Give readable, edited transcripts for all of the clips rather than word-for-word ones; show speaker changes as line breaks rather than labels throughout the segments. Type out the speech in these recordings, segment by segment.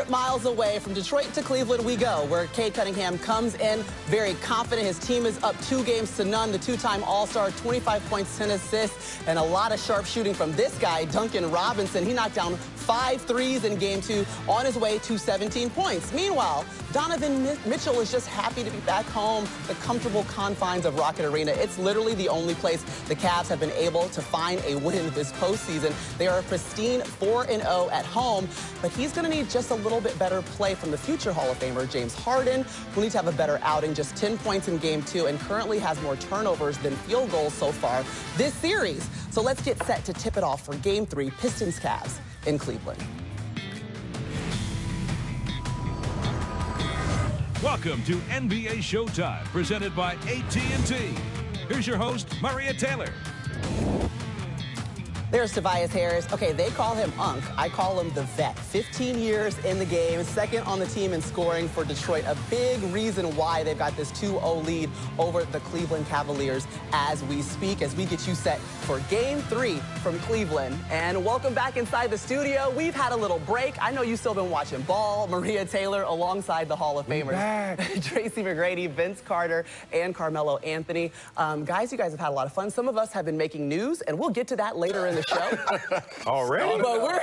short miles away. From Detroit to Cleveland we go, where Cade Cunningham comes in very confident. His team is up 2-0. The two-time All-Star, 25 points, 10 assists, and a lot of sharp shooting from this guy, Duncan Robinson. He knocked down 5 threes in Game 2 on his way to 17 points. Meanwhile, Donovan Mitchell is just happy to be back home, the comfortable confines of Rocket Arena. It's literally the only place the Cavs have been able to find a win this postseason. They are a pristine 4-0 at home, but he's going to need just a little bit better play from the future Hall of Famer James Harden, who needs to have a better outing. Just 10 points in Game 2 and currently has more turnovers than field goals so far this series. So let's get set to tip it off for Game 3, Pistons-Cavs in Cleveland.
Welcome to NBA Showtime, presented by AT&T. Here's your host, Maria Taylor.
There's Tobias Harris. Okay, they call him Unc. I call him the vet. 15 years in the game, second on the team in scoring for Detroit. A big reason why they've got this 2-0 lead over the Cleveland Cavaliers as we speak, as we get you set for Game 3 from Cleveland. And welcome back inside the studio. We've had a little break. I know you've still been watching ball. Maria Taylor alongside the Hall of Famers. Tracy McGrady, Vince Carter, and Carmelo Anthony. Guys, you guys have had a lot of fun. Some of us have been making news, and we'll get to that later in the show.
Already?
But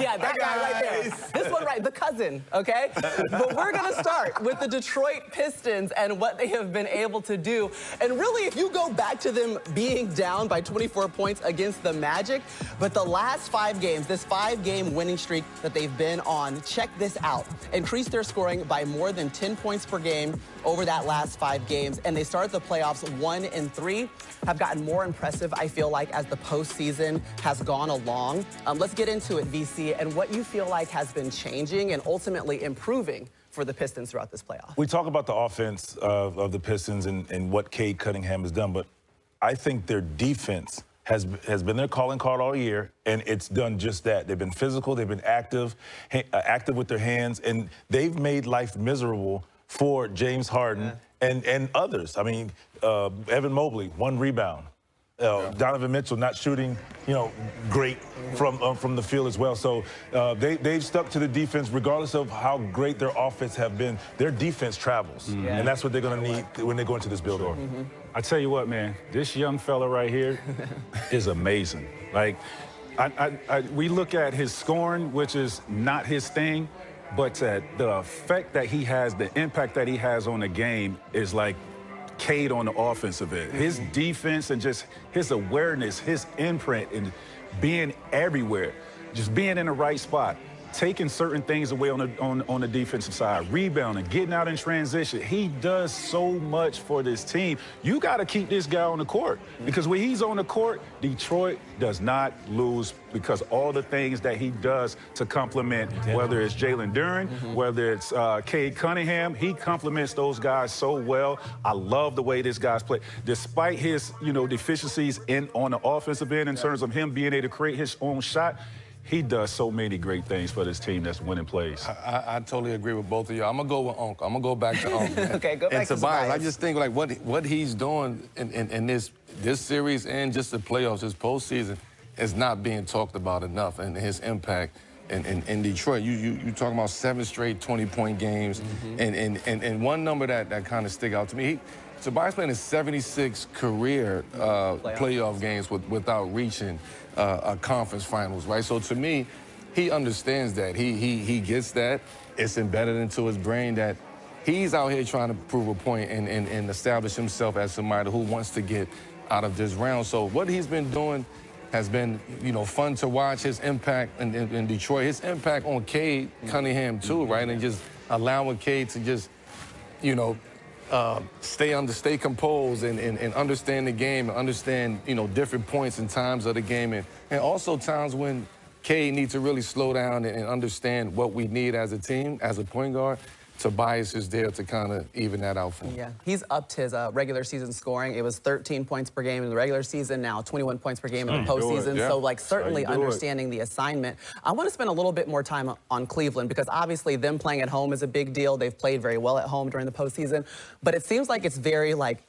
yeah, that guy right there. This one right, the cousin, okay? But we're going to start with the Detroit Pistons and what they have been able to do. And really, if you go back to them being down by 24 points against the Magic, but the last 5 games, this 5-game winning streak that they've been on, check this out. Increased their scoring by more than 10 points per game over that last 5 games. And they started the playoffs 1-3, have gotten more impressive, I feel like, as the postseason has gone along. Let's get into it, VC, and what you feel like has been changing and ultimately improving for the Pistons throughout this playoff.
We talk about the offense of the Pistons and what Cade Cunningham has done, but I think their defense has been their calling card all year, and it's done just that. They've been physical, they've been active with their hands, and they've made life miserable for James Harden and others. I mean, Evan Mobley, 1 rebound. Donovan Mitchell not shooting, great from the field as well. So they've stuck to the defense regardless of how great their offense have been. Their defense travels, and that's what they're going to need when they go into this building.
I tell you what, man, this young fella right here is amazing. Like, we look at his scoring, which is not his thing, but the effect that he has, the impact that he has on the game is like Cade on the offensive end. His defense and just his awareness, his imprint, and being everywhere, just being in the right spot, taking certain things away on the defensive side, rebounding, getting out in transition. He does so much for this team. You got to keep this guy on the court, because when he's on the court, Detroit does not lose, because all the things that he does to complement, whether it's Jalen Duren, whether it's Cade Cunningham, he complements those guys so well. I love the way this guy's play. Despite his, deficiencies on the offensive end in terms of him being able to create his own shot, he does so many great things for this team that's winning plays.
I totally agree with both of y'all. I'm going to go with Unc. I'm going to go back to Unc.
Okay, go back to
Tobias. I just think, like, what he's doing in this series and just the playoffs, this postseason, is not being talked about enough, and his impact in Detroit. You talking about 7 straight 20-point games, and one number that kind of stick out to me, Tobias playing his 76 career playoff games without reaching a conference finals, right? So to me, he understands that. He gets that. It's embedded into his brain that he's out here trying to prove a point and establish himself as somebody who wants to get out of this round. So what he's been doing has been, fun to watch. His impact in Detroit, his impact on Cade Cunningham too, right? And just allowing Cade to just, stay composed and understand the game and understand, different points and times of the game, and also times when Cade needs to really slow down and understand what we need as a team, as a point guard. Tobias is there to kind of even that out for him.
Yeah, he's upped his regular season scoring. It was 13 points per game in the regular season, now 21 points per game in the postseason. So, like, certainly understanding the assignment. I want to spend a little bit more time on Cleveland, because obviously them playing at home is a big deal. They've played very well at home during the postseason. But it seems like it's very, like,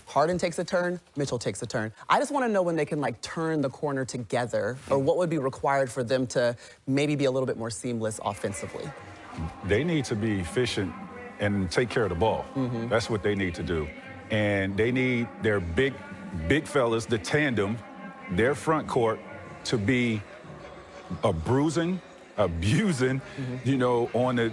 Harden takes a turn, Mitchell takes a turn. I just want to know when they can, like, turn the corner together, or what would be required for them to maybe be a little bit more seamless offensively.
They need to be efficient and take care of the ball. That's what they need to do. And they need their big fellas, the tandem, their front court, to be abusing, you know,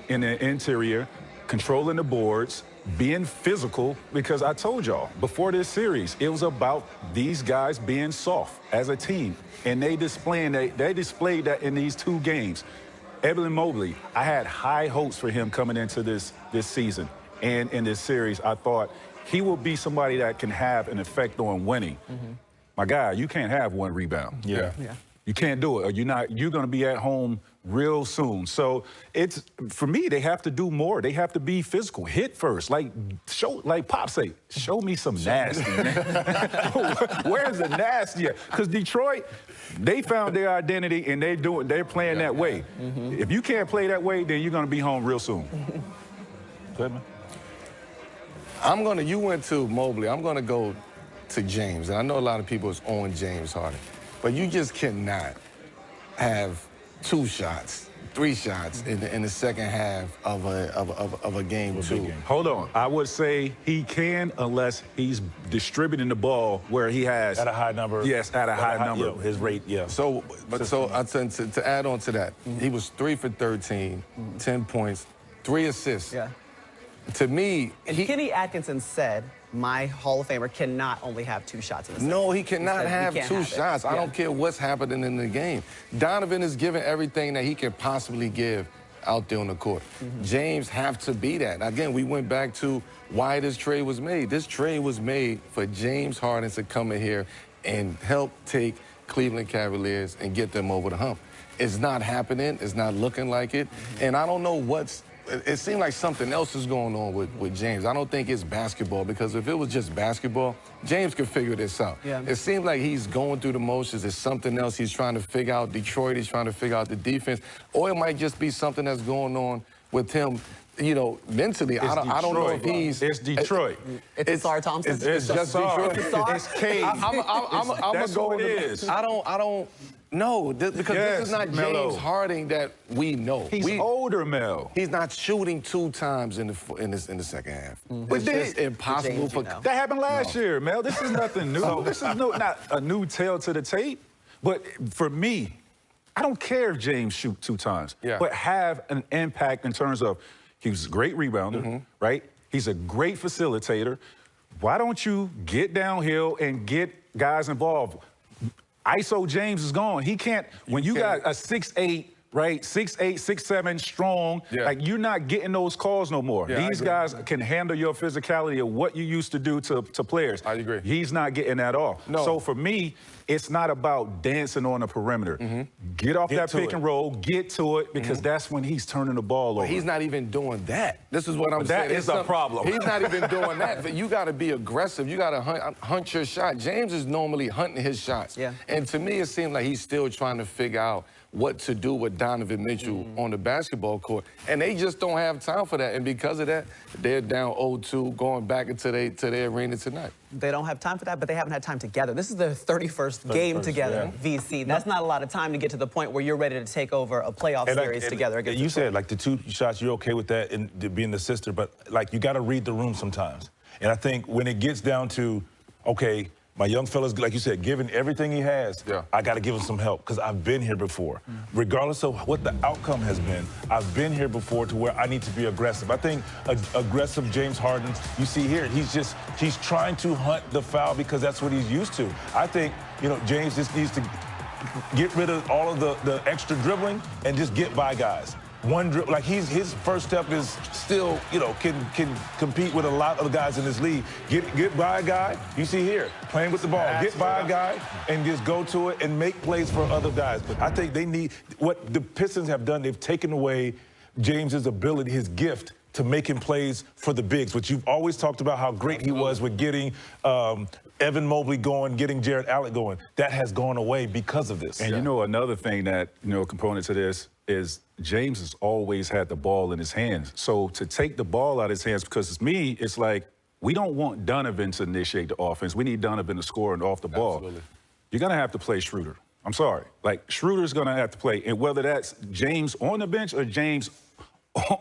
in the interior, controlling the boards, being physical, because I told y'all before this series, it was about these guys being soft as a team, and they displayed that in these 2 games. Evan Mobley, I had high hopes for him coming into this season, and in this series, I thought he will be somebody that can have an effect on winning. My guy, you can't have 1 rebound.
Yeah.
You can't do it, or you're going to be at home real soon. So it's, for me, they have to do more. They have to be physical. Hit first. Like Pop say, show me some nasty, man. Where's the nasty? Because Detroit, they found their identity, and they're playing that way. If you can't play that way, then you're going to be home real soon. Good, man.
You went to Mobley. I'm going to go to James. And I know a lot of people is on James Harden. But you just cannot have 2 shots, 3 shots in the second half of a game 2.
Hold on. I would say he can, unless he's distributing the ball where he has.
At a high number.
Yes, at a high number.
His rate, yeah.
So to add on to that, he was 3 for 13, 10 points, 3 assists.
Yeah.
To me,
And Kenny Atkinson said, my Hall of Famer cannot only have 2 shots in a second.
No, he cannot have 2 shots. I don't care what's happening in the game. Donovan is giving everything that he can possibly give out there on the court. James have to be that. Again, we went back to why this trade was made. This trade was made for James Harden to come in here and help take Cleveland Cavaliers and get them over the hump. It's not happening. It's not looking like it. And I don't know what's... It seemed like something else is going on with James. I don't think it's basketball, because if it was just basketball, James could figure this out.
Yeah.
It seems like he's going through the motions. It's something else he's trying to figure out. Detroit, he's trying to figure out the defense. Or it might just be something that's going on with him, you know, mentally. I don't know if he's...
It's Detroit.
It's Asar Thompson.
It's just Detroit.
It's Cade.
I'm going to go
what
with
it
it.
is.
I don't... No, because this is not
Melo.
James Harden that we know.
He's older, Mel.
He's not shooting 2 times in the second half. It's just impossible for...
That happened last year, Mel. This is nothing new. This is not a new tale to the tape. But for me, I don't care if James shoot 2 times, but have an impact in terms of he was a great rebounder, right? He's a great facilitator. Why don't you get downhill and get guys involved? ISO James is gone. He can't, when you got a 6'8", right, 6'8", 6'7", strong, like you're not getting those calls no more. These guys can handle your physicality of what you used to do to players.
I agree.
He's not getting that off.
No.
So for me, it's not about dancing on the perimeter. Get off that pick and roll, get to it, because that's when he's turning the ball over.
He's not even doing that. This is what I'm saying.
That is a problem.
He's not even doing that. But you got to be aggressive. You got to hunt your shot. James is normally hunting his shots. And to me, it seems like he's still trying to figure out what to do with Donovan Mitchell on the basketball court. And they just don't have time for that. And because of that, they're down 0-2 going back into their arena tonight.
They don't have time for that, but they haven't had time together. This is their 31st game together, VC. That's not a lot of time to get to the point where you're ready to take over a playoff series together.
You said, like, the 2 shots, you're okay with that and being the sister, but, like, you got to read the room sometimes. And I think when it gets down to, okay, my young fella's, like you said, giving everything he has, I got to give him some help, because I've been here before. Regardless of what the outcome has been, I've been here before to where I need to be aggressive. I think aggressive James Harden, you see here, he's trying to hunt the foul because that's what he's used to. I think, you know, James just needs to get rid of all of the extra dribbling and just get by guys. Like his first step is still, you know, can compete with a lot of the guys in this league. Get by a guy, you see here, playing with the ball. Get by a guy and just go to it and make plays for other guys. But I think they need, what the Pistons have done, they've taken away James's ability, his gift to making plays for the bigs, which you've always talked about how great he was with getting Evan Mobley going, getting Jarrett Allen going. That has gone away because of this.
And you know, another thing that, you know, component to this is James has always had the ball in his hands. So to take the ball out of his hands, because it's me, it's like, we don't want Donovan to initiate the offense. We need Donovan to score and off the ball.
Absolutely.
You're going to have to play Schroeder. I'm sorry. Like, Schroeder's going to have to play, and whether that's James on the bench or James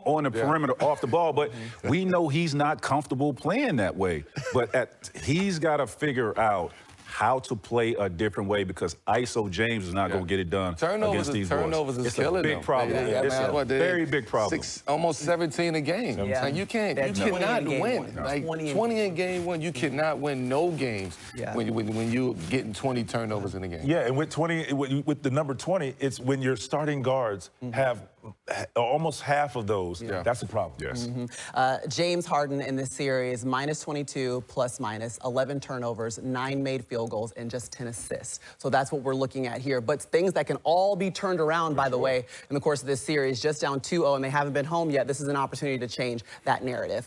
on the perimeter off the ball, but we know he's not comfortable playing that way. But he's got to figure out how to play a different way, because ISO James is not going to get it done against these boys.
Turnovers is
it's
killing
a big
them.
problem. It's a very big problem.
Almost 17 a game.
Yeah.
Like, you cannot win. Like 20 in game one, you cannot win no games when you're getting 20 turnovers in a game.
Yeah, and with the number 20, it's when your starting guards have almost half of those.
Yeah.
That's the problem.
Yes.
James Harden in this series, minus 22, plus minus, 11 turnovers, 9 made field goals, and just 10 assists. So that's what we're looking at here. But things that can all be turned around, by the way, in the course of this series, just down 2-0, and they haven't been home yet. This is an opportunity to change that narrative.